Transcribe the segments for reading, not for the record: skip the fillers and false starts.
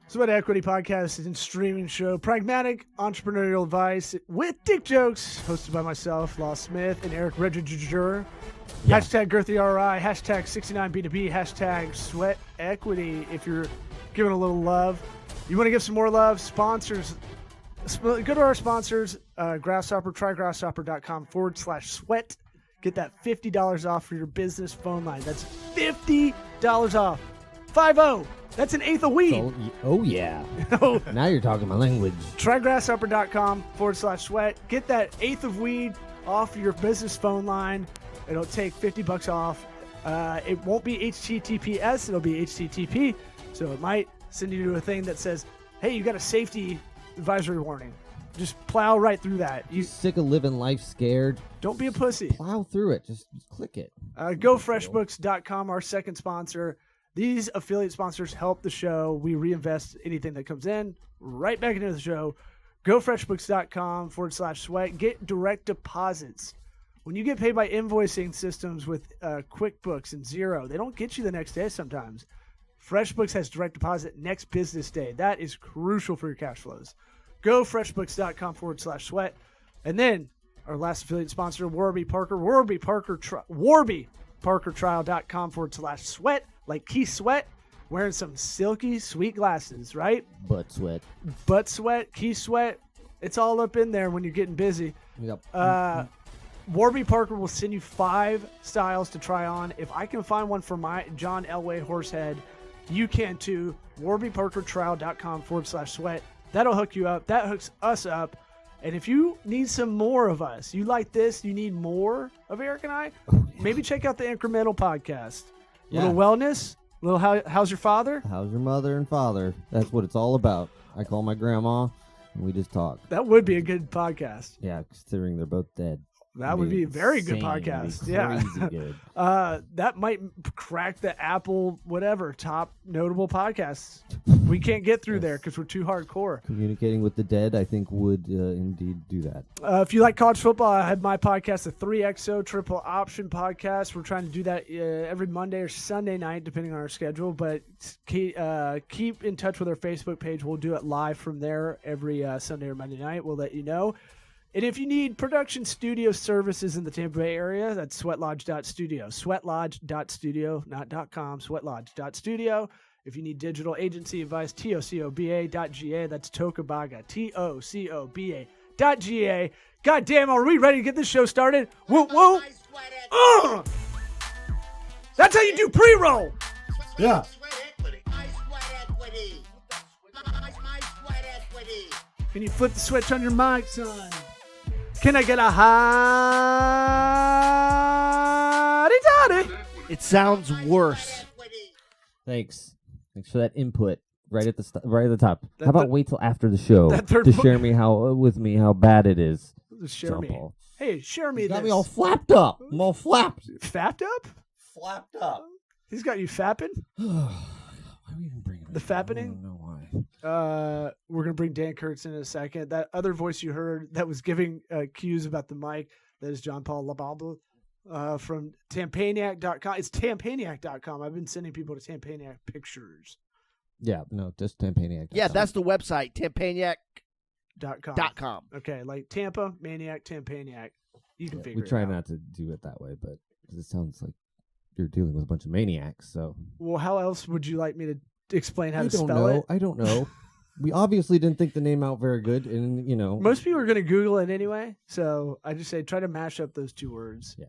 Sweat Equity Podcast and streaming show, pragmatic entrepreneurial advice with dick jokes, hosted by myself, Law Smith, and Eric Regiger. Yeah. Hashtag GirthyRI, hashtag 69B2B, hashtag Sweat Equity. If you're giving a little love, you want to give some more love, sponsors, go to our sponsors, Grasshopper, trygrasshopper.com/sweat. Get that $50 off for your business phone line. That's $50 off. 50. That's an eighth of weed. Oh, yeah. Now you're talking my language. Trygrasshopper.com/sweat. Get that eighth of weed off your business phone line. It'll take $50 off. It won't be HTTPS. It'll be HTTP. So it might send you to a thing that says, hey, you got a safety advisory warning. Just plow right through that. You sick of living life scared? Don't be a pussy. Plow through it. Just click it. GoFreshBooks.com, our second sponsor. These affiliate sponsors help the show. We reinvest anything that comes in right back into the show. GoFreshBooks.com/sweat. Get direct deposits. When you get paid by invoicing systems with QuickBooks and Xero, they don't get you the next day sometimes. FreshBooks has direct deposit next business day. That is crucial for your cash flows. GoFreshBooks.com/sweat. And then our last affiliate sponsor, Warby Parker. WarbyParkerTrial.com/sweat. Like Keith Sweat, wearing some silky, sweet glasses, right? Butt sweat. Keith Sweat. It's all up in there when you're getting busy. Yep. Warby Parker will send you 5 styles to try on. If I can find one for my John Elway Horsehead, you can too. WarbyParkerTrial.com/sweat. That'll hook you up. That hooks us up. And if you need some more of us, you like this, you need more of Eric and I, maybe check out the Incremental Podcast. Yeah. Little wellness, little how's your father? How's your mother and father? That's what it's all about. I call my grandma, and we just talk. That would be a good podcast. Yeah, considering they're both dead. That would be a very good podcast. Yeah. Crazy good. That might crack the Apple whatever top notable podcasts. We can't get through there because we're too hardcore. Communicating with the dead, I think, would indeed do that. If you like college football, I have my podcast, the 3XO Triple Option Podcast. We're trying to do that every Monday or Sunday night, depending on our schedule. But keep in touch with our Facebook page. We'll do it live from there every Sunday or Monday night. We'll let you know. And if you need production studio services in the Tampa Bay area, that's sweatlodge.studio. Sweatlodge.studio, not .com, sweatlodge.studio. If you need digital agency advice, tocoba.ga. That's Tocobaga, tocoba.ga. God damn, are we ready to get this show started? Woo, woo. That's how you do pre-roll. Yeah. Can you flip the switch on your mic, son? Can I get a hotty-toddy? It sounds worse. Thanks for that input right at the top. That how about th- wait till after the show that third to book- share me how bad it is? Share John me. Paul. Hey, share me You this. got me all flapped up. I'm all flapped. Fapped up? Flapped up. He's got you fapping? Why are we even bringing The it up? fappening? I don't know why. We're going to bring Dan Kurtz in a second. That other voice you heard that was giving cues about the mic, that is John Paul LaBalbo from Tampaniac.com. It's Tampaniac.com. I've been sending people to Tampaniac pictures. Yeah, no, just Tampaniac. Yeah, that's the website, Tampaniac.com. Okay, like Tampa, Maniac, Tampaniac. You can figure We it try out. not to do it that way, but 'cause it sounds like you're dealing with a bunch of maniacs. So Well, how else would you like me to explain how I to don't spell know. it? I don't know. We obviously didn't think the name out very good, and Most people are going to Google it anyway, so I just say try to mash up those two words. Yeah.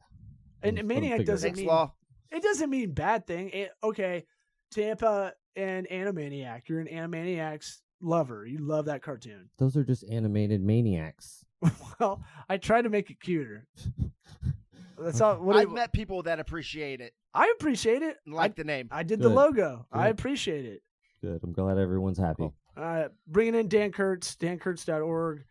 And Let 'em Maniac figure it doesn't out. mean Law. it doesn't mean bad thing. Okay, Tampa and Animaniac. You're an Animaniacs lover. You love that cartoon. Those are just animated maniacs. Well, I try to make it cuter. That's all. I've met people that appreciate it I appreciate it. and like the name. I did the Good. logo. I Good. appreciate it. Good. I'm glad everyone's happy. Bringing in Dan Kurtz, dankurtz.org.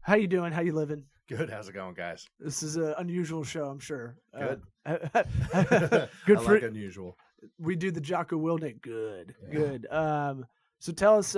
How you doing? How you living? Good. How's it going, guys? This is an unusual show, I'm sure. Good. Good I for like unusual. we do the Jocko Willnick. Good. Yeah. Good. So tell us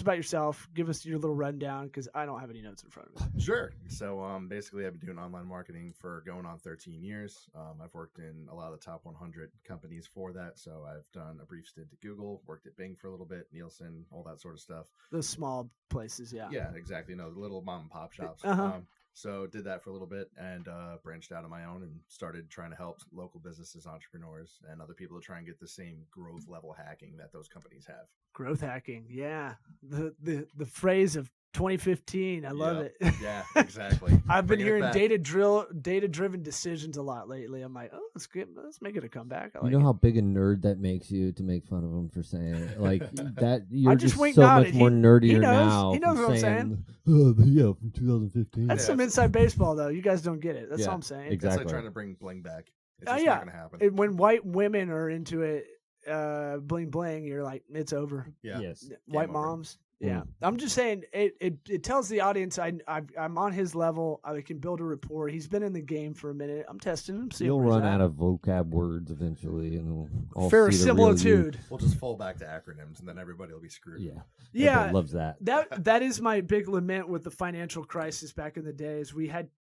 about yourself. Give us your little rundown because I don't have any notes in front of me. Sure. So basically, I've been doing online marketing for going on 13 years. I've worked in a lot of the top 100 companies for that. So I've done a brief stint at Google, worked at Bing for a little bit, Nielsen, all that sort of stuff. Those small places, yeah. Yeah, exactly. No, the little mom and pop shops. Uh-huh. So did that for a little bit and branched out on my own and started trying to help local businesses, entrepreneurs, and other people to try and get the same growth level hacking that those companies have. Growth hacking, yeah. The phrase of 2015. I love it. Yeah, exactly. I've been Bringing it hearing back. data-driven decisions a lot lately. I'm like, oh, let's make it a comeback. I like You know it. how big a nerd that makes you to make fun of him for saying it? Like that. You're just just wink so nodded. much more He nerdier knows. now. He knows for what I'm saying, oh, yeah, from 2015. That's Yeah. some inside baseball, though. You guys don't get it. That's Yeah, all I'm saying. It's exactly. like trying to bring bling back. It's Oh, just yeah. not going to happen. When white women are into it, bling bling, you're like, it's over. Yeah. Yes. White over. moms. Yeah, I'm just saying it tells the audience I'm on his level. I can build a rapport. He's been in the game for a minute. I'm testing him. See You'll where he's run at. out of vocab words eventually, and we'll all fair see the real you. similitude. We'll just fall back to acronyms and then everybody will be screwed. Yeah. Yeah, Everybody loves that. that is my big lament with the financial crisis back in the day. Is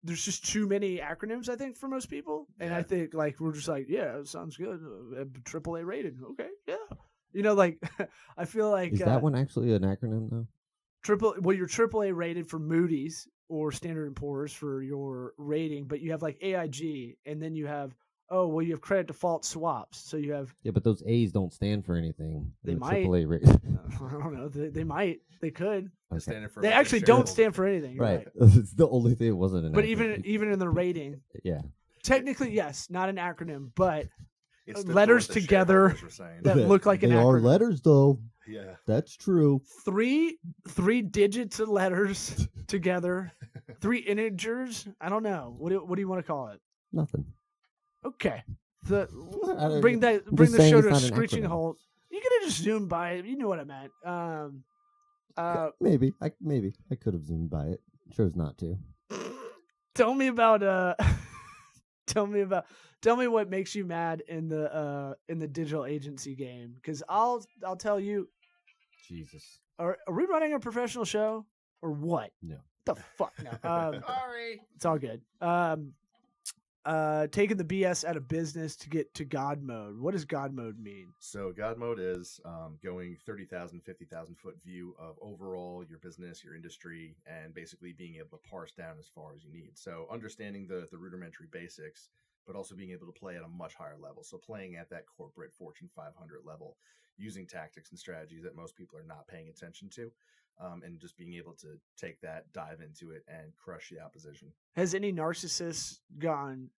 there's just too many acronyms, I think, for most people, and I Yeah. think like we're just like, yeah, it sounds good, AAA rated, okay, yeah, you know, like I feel like Is that one actually an acronym though? you're AAA rated for Moody's or Standard & Poor's for your rating, but you have like AIG, and then you have you have credit default swaps, so you have Yeah, but those A's don't stand for anything. They in the might. AAA rate. I don't know, they might, they could, The standard for they like a actually don't shareholder. stand for anything, you're Right. It's the only thing it wasn't an But acronym. even in the rating, yeah. technically yes, not an acronym, but It's still letters what the together shareholders were saying. that look like an They are acronym. letters though. Yeah. That's true. three digits of letters together, 3 integers. I don't know. What do you want to call it? Nothing. Okay. I- Bring the just saying show it's to a not an screeching acronym. halt. You could have just zoomed by it. You know what I meant. Maybe I could have zoomed by it. Chose not to. Tell me about tell me what makes you mad in the digital agency game, because I'll tell you. Jesus. Are we running a professional show or what? No. The fuck no. Sorry. It's all good. Taking the BS out of business to get to God mode. What does God mode mean? So God mode is going 30,000, 50,000 foot view of overall your business, your industry, and basically being able to parse down as far as you need. So understanding the rudimentary basics, but also being able to play at a much higher level. So playing at that corporate Fortune 500 level, using tactics and strategies that most people are not paying attention to, and just being able to take that, dive into it, and crush the opposition. Has any narcissist gone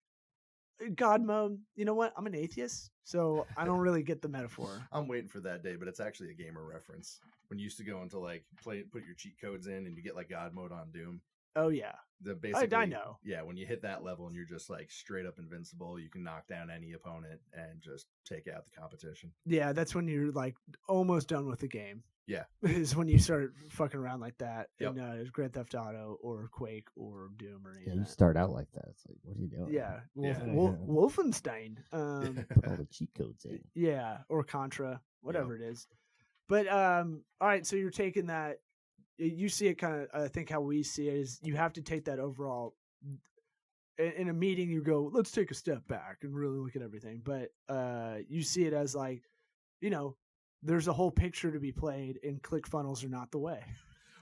God mode? You know what? I'm an atheist, so I don't really get the metaphor. I'm waiting for that day, but it's actually a gamer reference. When you used to go into like put your cheat codes in, and you get like God mode on Doom. Oh yeah, Basically, I know. Yeah, when you hit that level and you're just like straight up invincible, you can knock down any opponent and just take out the competition. Yeah, that's when you're like almost done with the game. Yeah. Is when you start fucking around like that Yep. in Grand Theft Auto or Quake or Doom or any Yeah, of you that. start out like that. It's like, what are you doing? Yeah, Yeah. Wolfenstein. Put all the cheat codes in. Yeah, or Contra, whatever it is. But all right, so you're taking that. You see it kind of. I think how we see it is you have to take that overall. In a meeting, you go, let's take a step back and really look at everything. But you see it as like, there's a whole picture to be played, and ClickFunnels are not the way.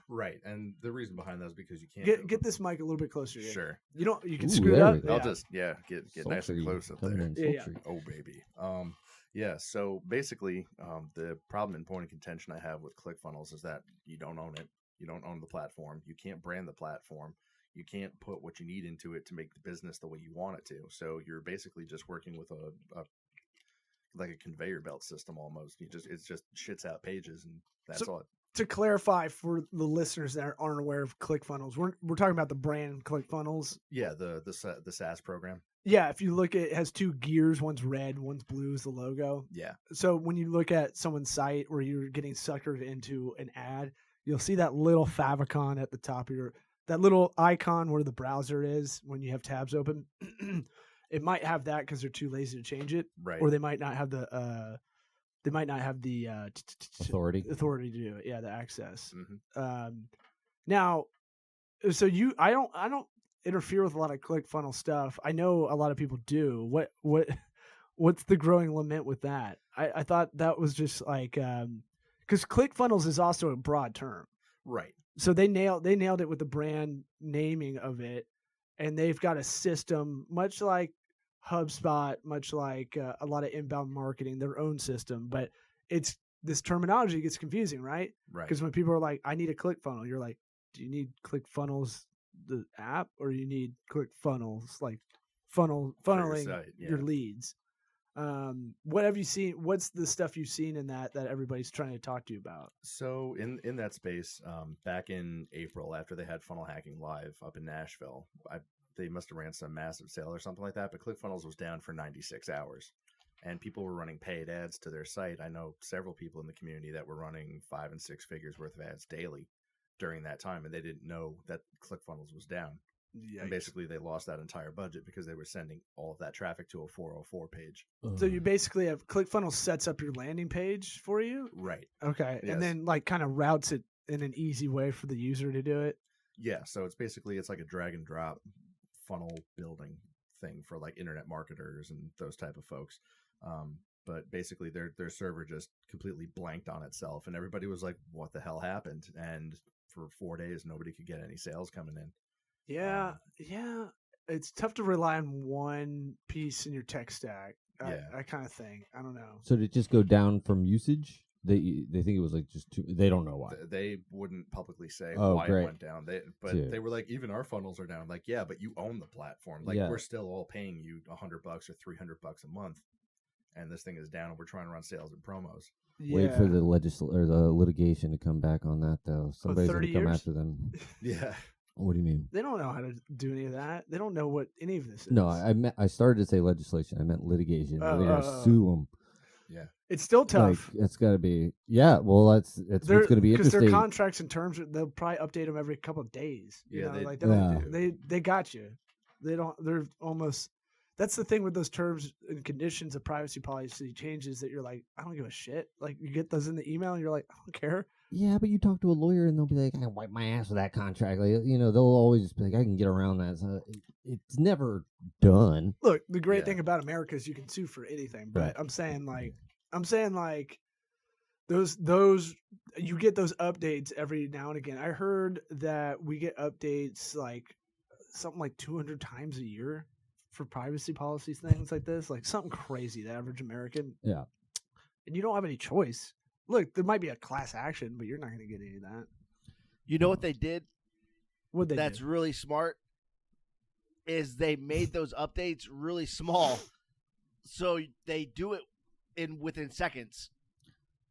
Right, and the reason behind that is because you can't Get this mic a little bit closer. To you. Sure. You don't. You can Ooh, screw it there up. we go. I'll Yeah. just get nice and Sultry, close up coming there. in Yeah. sultry. Oh baby. Yeah. So basically, the problem and point of contention I have with ClickFunnels is that you don't own it. You don't own the platform. You can't brand the platform. You can't put what you need into it to make the business the way you want it to. So you're basically just working with a like a conveyor belt system almost. It just shits out pages, and that's all. To clarify for the listeners that aren't aware of ClickFunnels, we're talking about the brand ClickFunnels. Yeah, the SaaS program. Yeah, if you look at it has 2 gears, one's red, one's blue is the logo. Yeah. So when you look at someone's site where you're getting suckered into an ad, you'll see that little favicon at the top of that little icon where the browser is when you have tabs open. It might have that because they're too lazy to change it, Right. or they might not have the they might not have the Authority. authority to do it. Yeah, the access. Mhm. Now, so I don't interfere with a lot of ClickFunnels stuff. I know a lot of people do. What's the growing lament with that? I thought that was just like because ClickFunnels is also a broad term. Right. So they nailed it with the brand naming of it, and they've got a system much like HubSpot, much like a lot of inbound marketing, their own system. But it's this terminology gets confusing, right? Right. Because when people are like, "I need a ClickFunnel," you're like, "Do you need ClickFunnels the app, or you need ClickFunnels like funneling site, your yeah. leads?" What have you seen? What's the stuff you've seen in that everybody's trying to talk to you about? So in that space, back in April, after they had Funnel Hacking Live up in Nashville, they must have ran some massive sale or something like that. But ClickFunnels was down for 96 hours, and people were running paid ads to their site. I know several people in the community that were running 5 and 6 figures worth of ads daily during that time, and they didn't know that ClickFunnels was down. Yikes. And basically, they lost that entire budget because they were sending all of that traffic to a 404 page. So you basically have ClickFunnels sets up your landing page for you. Right. Okay. Yes. And then like kind of routes it in an easy way for the user to do it. Yeah. So it's like a drag and drop funnel building thing for like internet marketers and those type of folks. But basically their server just completely blanked on itself, and everybody was like, what the hell happened? And for 4 days, nobody could get any sales coming in. Yeah. Yeah. It's tough to rely on one piece in your tech stack. Yeah. I kind of think. I don't know. So did it just go down from usage? They think it was like just too. They don't know why. They wouldn't publicly say Oh, why great. it went down. Dude. They were like, even our funnels are down. Like, yeah, but you own the platform. Like, Yeah. we're still all paying you $100 or $300 a month, and this thing is down, and we're trying to run sales and promos. Wait for the the litigation to come back on that though. Somebody's 30 gonna come years? after them. Yeah. What do you mean? They don't know how to do any of that. They don't know what any of this is. No, I started to say legislation. I meant litigation. They're gonna sue them. Yeah. It's still tough. Like, it's got to be. Yeah. Well, that's what's going to be because interesting. their contracts and terms, they'll probably update them every couple of days. You Yeah, know, they- like Yeah. they got you. They don't. They're almost. That's the thing with those terms and conditions of privacy policy changes that you're like, I don't give a shit. Like you get those in the email and you're like, I don't care. Yeah, but you talk to a lawyer and they'll be like, I wipe my ass with that contract. Like, you know, they'll always be like, I can get around that. So it's never done. Look, the great Yeah. thing about America is you can sue for anything. But Right. I'm saying like those you get those updates every now and again. I heard that we get updates like something like 200 times a year for privacy policies, things like this, like something crazy. The average American, Yeah. and you don't have any choice. Look, there might be a class action, but you're not going to get any of that. You know what they did? What they That's do? really smart. Is they made those updates really small, so they do it within seconds.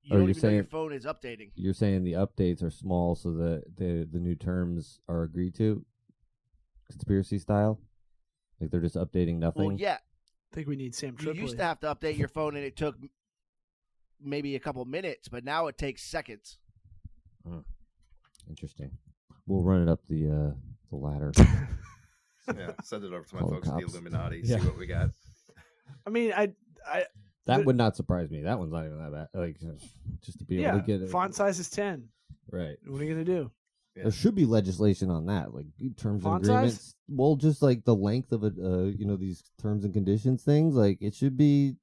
You Oh, don't you're even know your saying- phone is updating. You're saying the updates are small so that the new terms are agreed to, conspiracy style. Like they're just updating nothing. Well, yeah, I think we need Sam you Tripoli. used to have to update your phone, and it took maybe a couple minutes, but now it takes seconds. Interesting. We'll run it up the ladder. Yeah. Send it over to my Call the folks at the cops. Illuminati. Yeah. See what we got. I mean, That But- would not surprise me. That one's not even that bad. Like just to be able to get it font size is 10. right. What are you going to do? Yeah. There should be legislation on that, like terms Font and size? agreements. Well, just like the length of it, these terms and conditions things. Like it should be,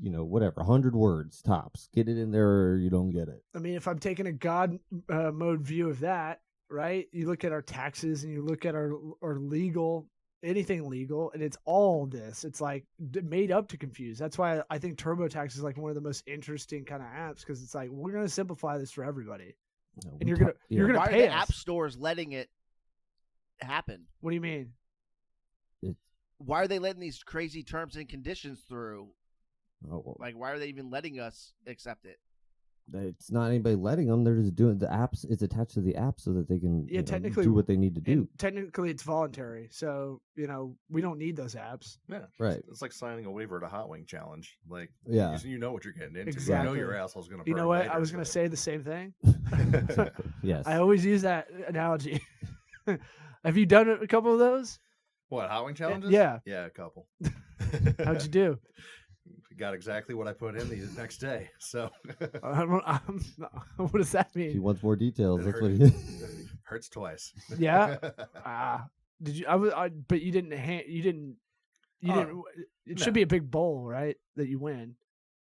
whatever, 100 words tops. Get it in there, or you don't get it. I mean, if I'm taking a God mode view of that, right? You look at our taxes and you look at our legal, anything legal, and it's all this. It's like made up to confuse. That's why I think TurboTax is like one of the most interesting kind of apps, because it's like we're going to simplify this for everybody. No, And you're gonna Why are pay the us. app stores letting it happen? What do you mean? Why are they letting these crazy terms and conditions through? Oh, well, Like, why are they even letting us accept it? it's not anybody letting them. They're just doing the apps. It's attached to the app so that they can Technically, do what they need to do. And technically, it's voluntary, so we don't need those apps. Yeah. Right. It's like signing a waiver to Hot Wing Challenge. Like, Yeah. you know what you're getting into. Exactly. You know your asshole's going to You know what? I was going to say the same thing. Yes. I always use that analogy. Have you done a couple of those? What, Hot Wing challenges? Yeah. Yeah, a couple. How'd you do? got exactly what I put in the next day. So what does that He mean? wants more details. It That's hurt- what he. hurts twice. Yeah. Did you? But you didn't. You didn't. You Oh, didn't. It should no. be a big bowl, right? That you win,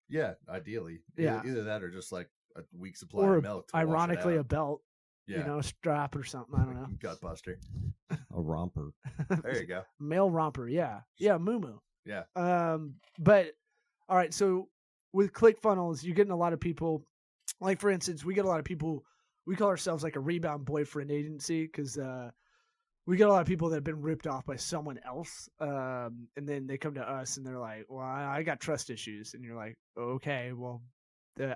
Yeah, ideally. Yeah. Either that or just like a week supply or of milk. To wash it ironically, a out. belt. Yeah. You know, a strap or something. I don't know. Gut buster. A romper. There you go. Male romper. Yeah. Yeah. Moo. Yeah. But all right. So with ClickFunnels, you're getting a lot of people. Like for instance, we get a lot of people. We call ourselves like a rebound boyfriend agency because we get a lot of people that have been ripped off by someone else, and then they come to us and they're like, "Well, I got trust issues," and you're like, "Okay, well,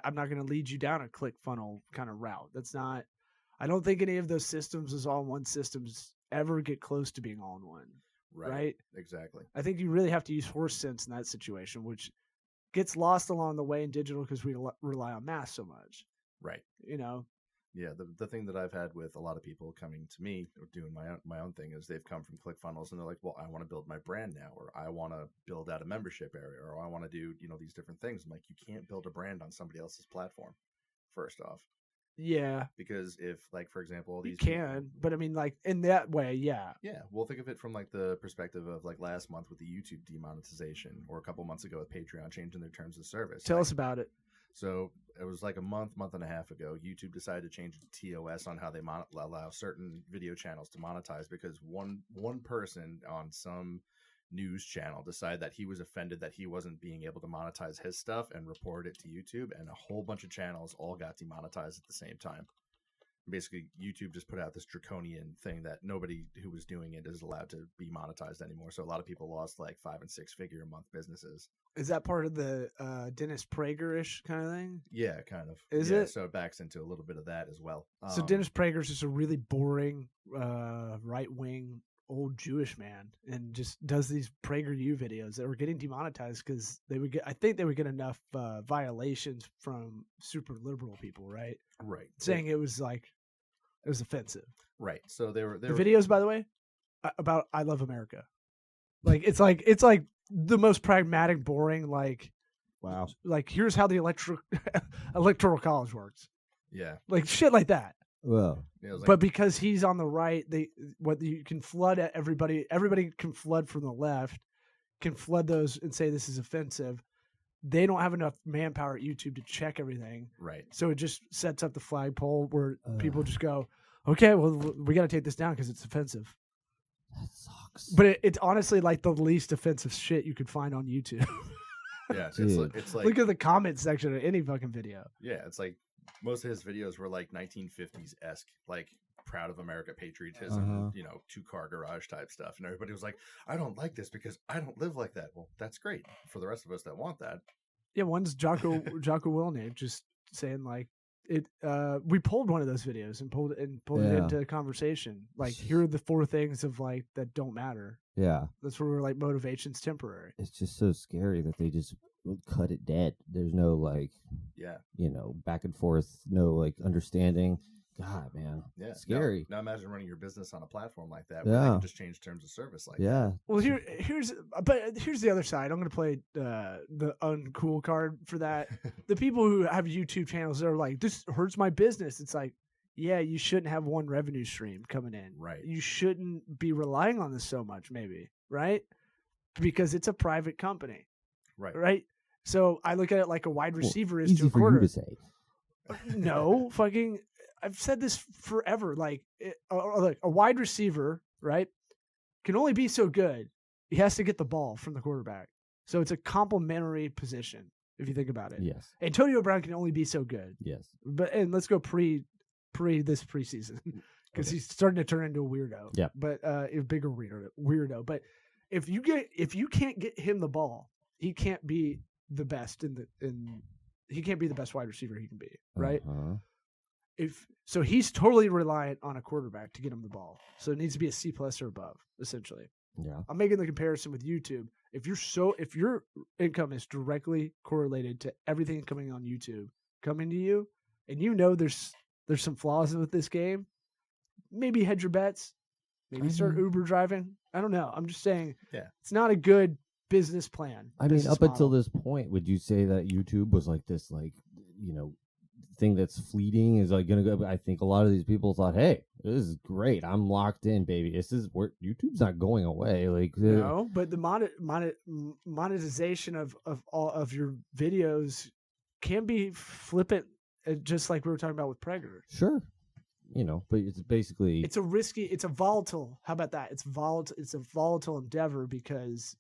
I'm not going to lead you down a ClickFunnel kind of route. That's not. I don't think any of those systems, those all-in-one systems, ever get close to being all-in-one. Right? Exactly. I think you really have to use horse sense in that situation, which gets lost along the way in digital because we rely on math so much. Right. You know. Yeah, the thing that I've had with a lot of people coming to me or doing my own thing is they've come from ClickFunnels and they're like, well, I want to build my brand now, or I want to build out a membership area, or I want to do these different things. I'm like, you can't build a brand on somebody else's platform. First off, Yeah, because if, like, for example, all you these can, but I mean, like in that way, yeah. yeah, well, think of it from like the perspective of like last month with the YouTube demonetization, or a couple months ago with Patreon changing their terms of service. Tell us about it. So it was like a month and a half ago, YouTube decided to change the TOS on how they allow certain video channels to monetize because one person on some news channel decided that he was offended that he wasn't being able to monetize his stuff and reported it to YouTube, and a whole bunch of channels all got demonetized at the same time. Basically, YouTube just put out this draconian thing that nobody who was doing it is allowed to be monetized anymore. So a lot of people lost like 5- and 6-figure a month businesses. Is that part of the Dennis Prager-ish kind of thing? Yeah, kind of. Is yeah, it? So it backs into a little bit of that as well. So Dennis Prager's just a really boring right-wing old Jewish man and just does these PragerU videos that were getting demonetized because I think they would get enough violations from super liberal people, right? Right. Saying it was offensive. Right. So they were The videos, by the way, about I Love America. Like it's like the most pragmatic, boring. Wow. Like here's how the electoral college works. Yeah. Like shit like that. Well, It was like, But because he's on the right, you can flood at everybody. Everybody can flood from the left, can flood those and say this is offensive. They don't have enough manpower at YouTube to check everything. right. So it just sets up the flagpole where people just go, okay, well, we got to take this down because it's offensive. that sucks. But it's honestly like the least offensive shit you could find on YouTube. Yeah. Dude. It's like Look at the comment section of any fucking video. yeah, it's like most of his videos were like 1950s-esque, like proud of America patriotism, 2-car garage type stuff. And everybody was like, I don't like this because I don't live like that. Well, that's great for the rest of us that want that. Yeah, one's Jocko Willink just saying like it. We pulled one of those videos and pulled it Yeah. into conversation. Like here are the 4 things of like that don't matter. Yeah. That's where we're like motivation's temporary. It's just so scary that they just cut it dead. There's no like, Yeah. back and forth, no like understanding. God, man. Yeah. Scary. Now imagine running your business on a platform like that where they Yeah. can just change terms of service like that. Yeah. Well, here's the other side. I'm going to play the uncool card for that. The people who have YouTube channels that are like, this hurts my business. It's like, yeah, you shouldn't have one revenue stream coming in. Right. You shouldn't be relying on this so much, maybe, right? Because it's a private company, Right. right? So I look at it like a wide receiver is to Easy a for you quarter. to say. No, fucking. I've said this forever. Like, look, a wide receiver, right, can only be so good. He has to get the ball from the quarterback. So it's a complementary position if you think about it. Yes. Antonio Brown can only be so good. Yes. And let's go pre this preseason because he's starting to turn into a weirdo. Yeah. But a bigger weirdo. But if you can't get him the ball, he can't be the best he can't be the best wide receiver he can be, right? Uh-huh. So he's totally reliant on a quarterback to get him the ball. So it needs to be a C+ or above, essentially. Yeah. I'm making the comparison with YouTube. If your income is directly correlated to everything coming on YouTube coming to you, and there's some flaws with this game, maybe hedge your bets. Maybe start Uber driving. I don't know. I'm just saying Yeah. it's not a good business plan. I mean, business up until model. this point, would you say that YouTube was like this, like, thing that's fleeting is like gonna go? I think a lot of these people thought, "Hey, this is great. I'm locked in, baby. This is where YouTube's not going away." Like, No, but the monetization of all of your videos can be flippant, just like we were talking about with Prager. sure, but it's basically It's a volatile. How about that? It's a volatile endeavor because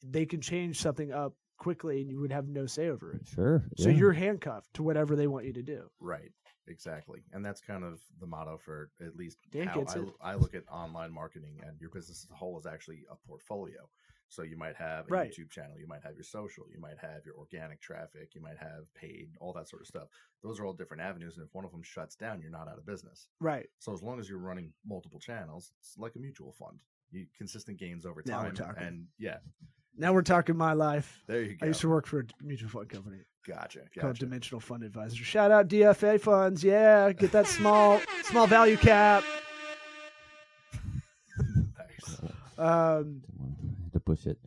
they can change something up quickly and you would have no say over it. sure. So yeah. you're handcuffed to whatever they want you to do. Right. Exactly. And that's kind of the motto for at least Dan how gets it. I look at online marketing, and your business as a whole is actually a portfolio. So you might have a Right. YouTube channel, you might have your social, you might have your organic traffic, you might have paid, all that sort of stuff. Those are all different avenues. And if one of them shuts down, you're not out of business. Right. So as long as you're running multiple channels, it's like a mutual fund. You consistent gains over Now we're time. talking. And yeah, Now we're talking my life. there you go. I used to work for a mutual fund company Gotcha. called Gotcha. Dimensional Fund Advisor. Shout out DFA funds. Yeah, get that small value cap. Nice. I had to push it.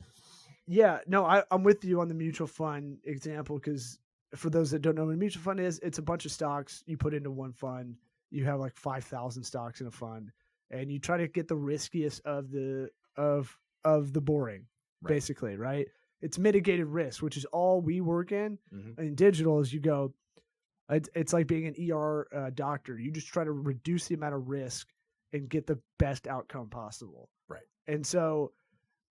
Yeah, no, I'm with you on the mutual fund example because for those that don't know what a mutual fund is, it's a bunch of stocks you put into one fund. You have like 5,000 stocks in a fund, and you try to get the riskiest of the boring, Right. basically, right? It's mitigated risk, which is all we work in. Mhm. In digital, as you go, it's like being an ER doctor. You just try to reduce the amount of risk and get the best outcome possible. Right. And so,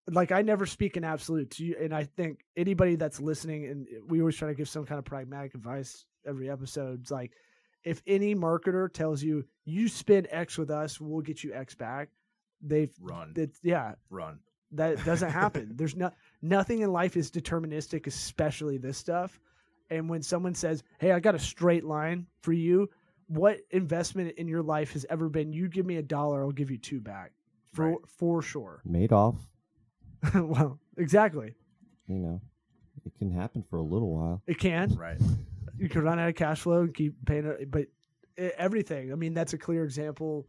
like, I never speak in absolutes. And I think anybody that's listening, and we always try to give some kind of pragmatic advice every episode. It's like, if any marketer tells you, you spend X with us, we'll get you X back, Run. run. That doesn't happen. There's nothing in life is deterministic, especially this stuff. And when someone says, hey, I got a straight line for you, what investment in your life has ever been, you give me $1, I'll give you 2 back for sure. Madoff, Well, exactly. it can happen for a little while. It can. Right. You can run out of cash flow and keep paying it, but everything. I mean, that's a clear example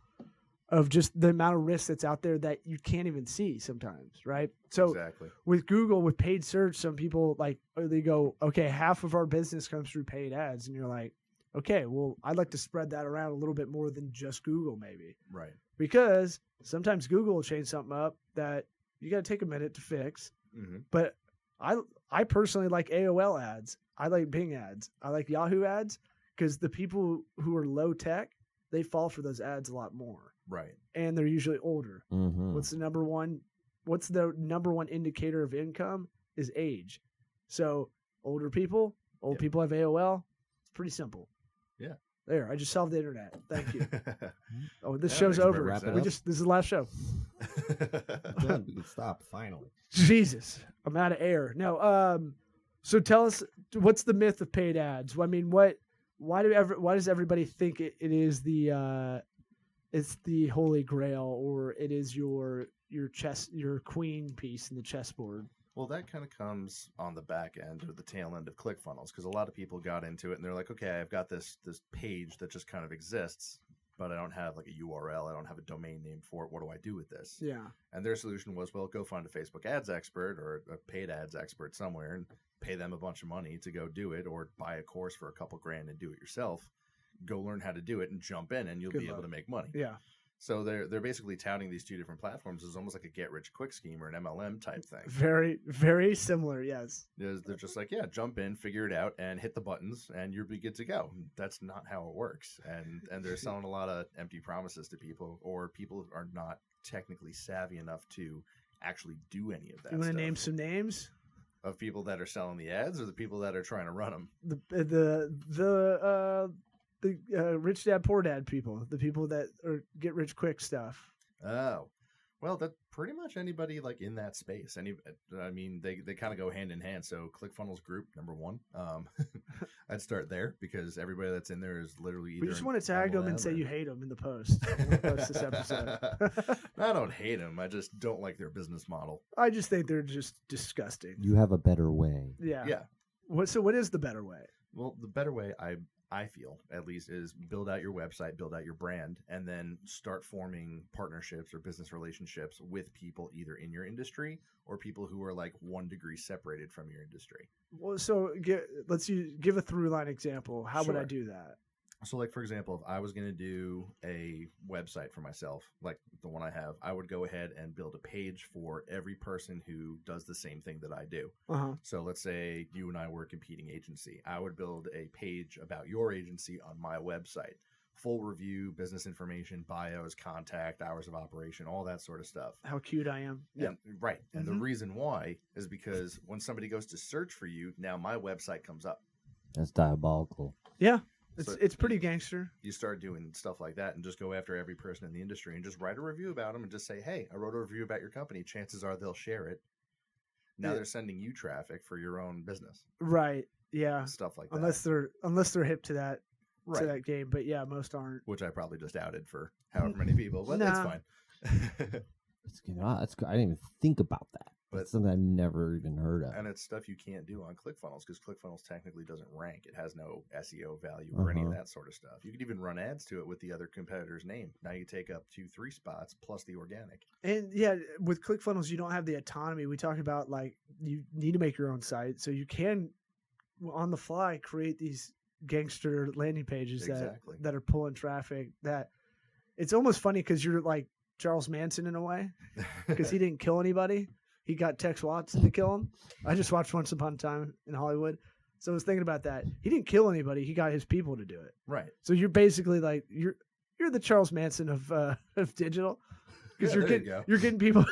of just the amount of risk that's out there that you can't even see sometimes, right? So Exactly. with Google, with paid search, some people they go, okay, half of our business comes through paid ads, and you're like, okay, well, I'd like to spread that around a little bit more than just Google, maybe, Right. because sometimes Google will change something up that you got to take a minute to fix. Mm-hmm. But I personally like AOL ads. I like Bing ads. I like Yahoo ads because the people who are low tech, they fall for those ads a lot more. Right. And they're usually older. Mm-hmm. What's the number one indicator of income is age. So old people Yep. have AOL. It's pretty simple. Yeah. There, I just solved the internet. Thank you. Oh, this Yeah, show's makes over. perfect Wrap it This is the last show. Done. We can stop finally. Jesus, I'm out of air. No. So tell us, what's the myth of paid ads? I mean, why does everybody think it is it's the holy grail, or it is your queen piece in the chessboard? Well, that kind of comes on the back end or the tail end of ClickFunnels, because a lot of people got into it and they're like, okay, I've got this page that just kind of exists, but I don't have like a URL. I don't have a domain name for it. What do I do with this? Yeah. And their solution was, well, go find a Facebook ads expert or a paid ads expert somewhere and pay them a bunch of money to go do it, or buy a course for a couple grand and do it yourself. Go learn how to do it and jump in, and you'll Good be luck. able to make money. Yeah. So they're basically touting these two different platforms as almost like a get rich quick scheme or an MLM type thing. Very, very similar. Yes. They're just like, yeah, jump in, figure it out, and hit the buttons, and you'll be good to go. That's not how it works. And they're selling a lot of empty promises to people, or people are not technically savvy enough to actually do any of that. You want to stuff. name some names? Of people that are selling the ads, or the people that are trying to run them? The rich dad poor dad people, the people that are get rich quick stuff. Oh, well, that pretty much anybody like in that space. I mean, they kind of go hand in hand. So ClickFunnels Group, number one. I'd start there because everybody that's in there is literally either. We just want to tag them and MLM say or- you hate them in the post. When we post this episode. I don't hate them. I just don't like their business model. I just think they're just disgusting. You have a better way. Yeah. Yeah. What is the better way? Well, the better way, I feel at least, is build out your website, build out your brand, and then start forming partnerships or business relationships with people either in your industry or people who are like 1 degree separated from your industry. Well, so give a through line example. How would I Sure. do that? So, like, for example, if I was going to do a website for myself, like the one I have, I would go ahead and build a page for every person who does the same thing that I do. Uh-huh. So let's say you and I were a competing agency. I would build a page about your agency on my website. Full review, business information, bios, contact, hours of operation, all that sort of stuff. How cute I am. And, right. And the Mhm. reason why is because when somebody goes to search for you, now my website comes up. That's diabolical. Yeah. So It's pretty gangster. you start doing stuff like that and just go after every person in the industry and just write a review about them and just say, hey, I wrote a review about your company. Chances are they'll share it. Now Yeah. they're sending you traffic for your own business. Right. Yeah. Stuff like that. Unless they're hip to that Right. to that game, but yeah, most aren't. Which I probably just outed for however many people, but Nah. that's fine. That's I didn't even think about that. But- That's something I've never even heard of. And it's stuff you can't do on ClickFunnels because ClickFunnels technically doesn't rank. It has no SEO value or any of that sort of stuff. You could even run ads to it with the other competitor's name. Now you take up 2-3 spots plus the organic. And yeah, with ClickFunnels, you don't have the autonomy. We talk about like you need to make your own site, so you can on the fly create these gangster landing pages Exactly. that are pulling traffic. That it's almost funny because you're like Charles Manson in a way because he didn't kill anybody. He got Tex Watson to kill him. I just watched Once Upon a Time in Hollywood, so I was thinking about that. He didn't kill anybody. He got his people to do it. Right. So you're basically like you're the Charles Manson of digital because Yeah, there you go. you're getting people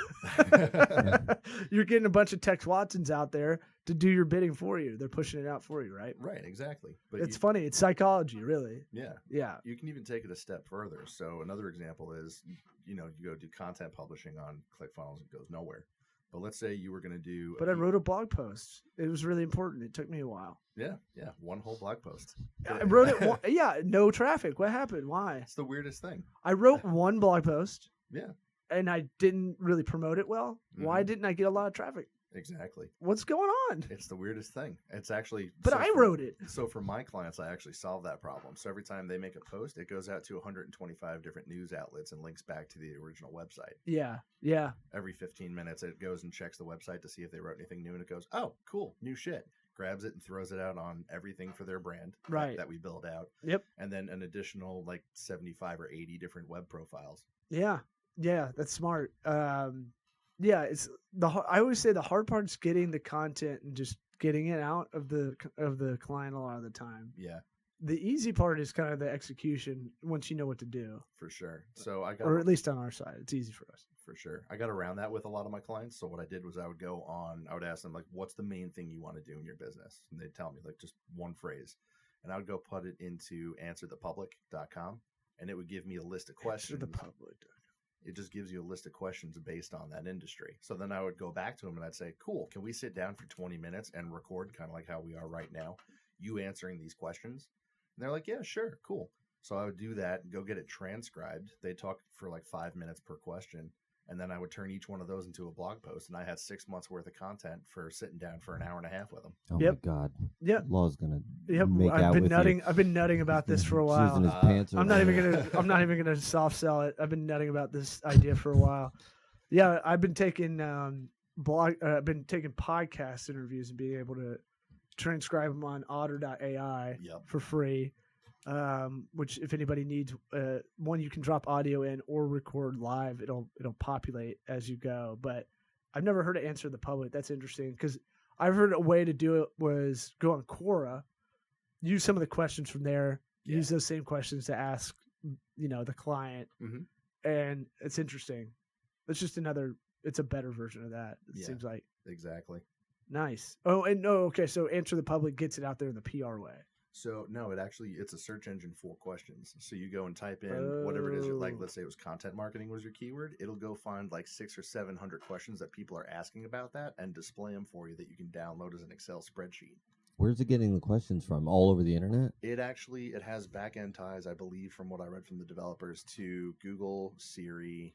you're getting a bunch of Tex Watsons out there to do your bidding for you. They're pushing it out for you, right? Right, exactly. But It's funny. It's psychology, really. yeah. Yeah. You can even take it a step further. So another example is, you go do content publishing on ClickFunnels, it goes nowhere. But let's say you were going to do. But I wrote a blog post. It was really important. It took me a while. Yeah, one whole blog post. I wrote it. Yeah, no traffic. What happened? Why? It's the weirdest thing. I wrote one blog post. Yeah. And I didn't really promote it well. Why Mhm. didn't I get a lot of traffic? Exactly. What's going on? It's the weirdest thing. It's actually. But I wrote it. So for my clients, I actually solve that problem. So every time they make a post, it goes out to 125 different news outlets and links back to the original website. Yeah. Yeah. Every 15 minutes, it goes and checks the website to see if they wrote anything new, and it goes, "Oh, cool, new shit." Grabs it and throws it out on everything for their brand Right. that we build out. Yep. And then an additional like 75 or 80 different web profiles. Yeah. Yeah. That's smart. Yeah. It's I always say the hard part is getting the content and just getting it out of the client a lot of the time. Yeah, The easy part is kind of the execution once you know what to do, for sure. So I got or at least on our side, it's easy for us. For sure. I got around that with a lot of my clients. So what I did was I would ask them, like, what's the main thing you want to do in your business? And they'd tell me, like, just one phrase. And I would go put it into answerthepublic.com, and it would give me a list of questions. To the public. It just gives you a list of questions based on that industry. So then I would go back to them and I'd say, cool, can we sit down for 20 minutes and record kind of like how we are right now, you answering these questions? And they're like, yeah, sure, cool. So I would do that, go get it transcribed. They talk for like 5 minutes per question. And then I would turn each one of those into a blog post. And I had 6 months worth of content for sitting down for an hour and a half with them. Oh Yep. my God. Yep. Law's gonna Yep. make I've out been with nutting. you. I've been nutting about this for a Jizzing while. his pants I'm not over even there. gonna. I'm not even gonna soft sell it. I've been nutting about this idea for a while. Yeah, I've been taking I've been taking podcast interviews and being able to transcribe them on Otter.ai Yep. for free. Which, if anybody needs, one you can drop audio in or record live. It'll populate as you go. But I've never heard it answer the public. That's interesting because I've heard a way to do it was go on Quora, use some of the questions from there, Yeah. use those same questions to ask, the client, Mhm. and it's interesting. It's just it's a better version of that. It Yeah. seems like Exactly. nice. Oh, and no, okay. So Answer the Public gets it out there in the PR way. So no, it's a search engine for questions. So you go and type in whatever it is. Like, Oh. let's say it was content marketing was your keyword. It'll go find like 600 or 700 questions that people are asking about that and display them for you that you can download as an Excel spreadsheet. Where's it getting the questions from? All over the internet? It has back end ties, I believe, from what I read from the developers, to Google, Siri,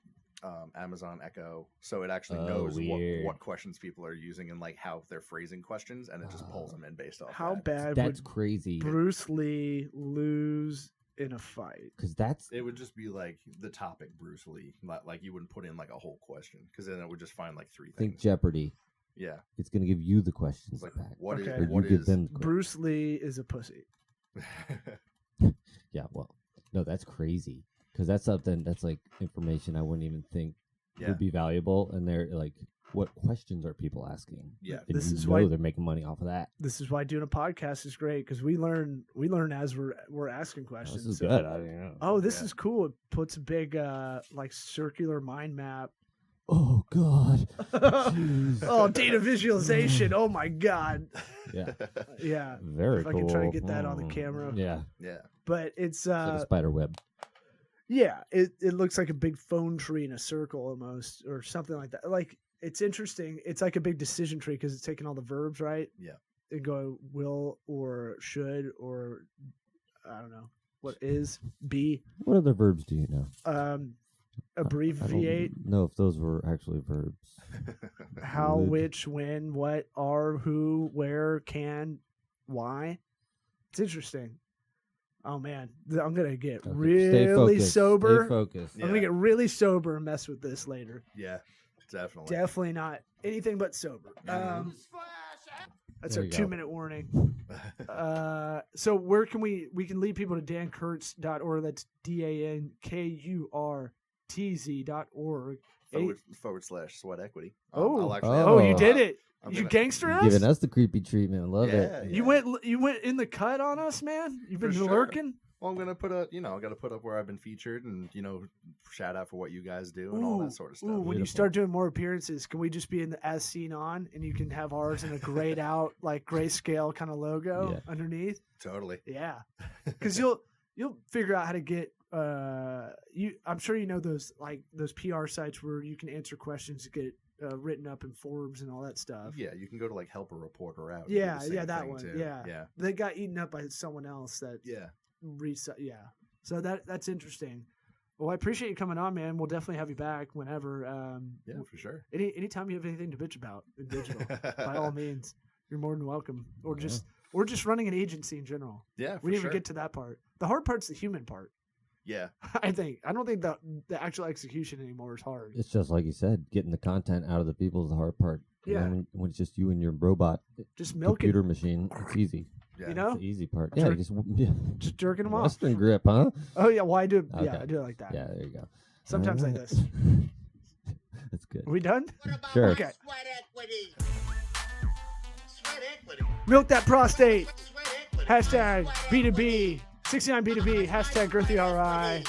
Amazon Echo, so it actually Oh, knows weird. what questions people are using and like how they're phrasing questions, and it just pulls them in based off. How that. bad That's would crazy. Bruce Lee lose in a fight? Because that's It would just be like the topic Bruce Lee, like you wouldn't put in like a whole question, because then it would just find like three think things. Jeopardy. Yeah, It's going to give you the questions it's like back. what is Okay. Or you what give is them the Bruce Lee is a pussy. Yeah, well, no, that's crazy. Because that's something that's like information I wouldn't even think yeah, would be valuable. And they're like, what questions are people asking? yeah. And This you is know why- they're making money off of that. This is why doing a podcast is great because we learn as we're asking questions. This is So- good. I mean, yeah. Oh, this Yeah. is cool. It puts a big like circular mind map. Oh, God. Oh, data visualization. Oh my god. Yeah, Yeah. very If I cool. can try to get that on the Mm. camera. Yeah, Yeah, But it's it's like a spider web. yeah, it looks like a big phone tree in a circle almost or something like that. Like it's interesting. It's like a big decision tree because it's taking all the verbs, right? Yeah. And go will or should or I don't know. What is be What other verbs do you know? abbreviate I don't know if those were actually verbs. how, Would. which, when, what, are, who, where, can, why. It's interesting. Oh man, I'm gonna get Okay, really stay focused. sober. Stay focused. Yeah. I'm gonna get really sober and mess with this later. yeah, definitely. Definitely not anything but sober. Mhm. That's There our you go. 2-minute warning. So where can we can lead people to dankurtz.org. That's DANKURTZ.org. / sweat equity. Oh. I'll actually Oh, you Oh. did it. I'm You gonna- gangster You're us? giving us the creepy treatment. Love Yeah, it. You went in the cut on us, man. You've been For sure. lurking. Well, I'm gonna put I got to put up where I've been featured, and shout out for what you guys do and all that sort of stuff. Ooh, when you Beautiful. start doing more appearances, can we just be in the as seen on, and you can have ours in a grayed out, like grayscale kind of logo Yeah. underneath? Totally. Yeah, because you'll figure out how to get. I'm sure you know those PR sites where you can answer questions to get written up in Forbes and all that stuff. Yeah, you can go to like help a reporter out. and do Yeah, the same yeah, that thing, one. too. Yeah. yeah, They got eaten up by someone else that yeah. yeah. So that's interesting. Well, I appreciate you coming on, man. We'll definitely have you back whenever. Yeah, for sure. Anytime you have anything to bitch about in digital, by all means, you're more than welcome. Or just running an agency in general. Yeah, for We didn't sure. even get to that part. The hard part's the human part. Yeah, I don't think the actual execution anymore is hard. It's just like you said, getting the content out of the people is the hard part. And Yeah. then when it's just you and your robot Just milking, computer machine, it's easy. yeah. you know, It's the easy part. Sure. Yeah, just just jerking them off. Western grip, huh? Oh yeah, well I do. Yeah, Okay. I do it like that. Yeah, there you go. Sometimes like Alright. this. That's good. Are we done? What about Sure. Okay. sweat equity? Sweat equity. Milk that prostate. Sweat equity. Hashtag Sweat B2B. equity. 69B2B. Hashtag GirthyRI.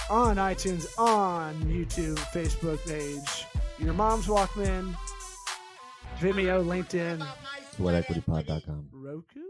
On iTunes, on YouTube, Facebook page. Your mom's Walkman. Vimeo, LinkedIn, About my sweat equity. SweatEquityPod.com. Roku.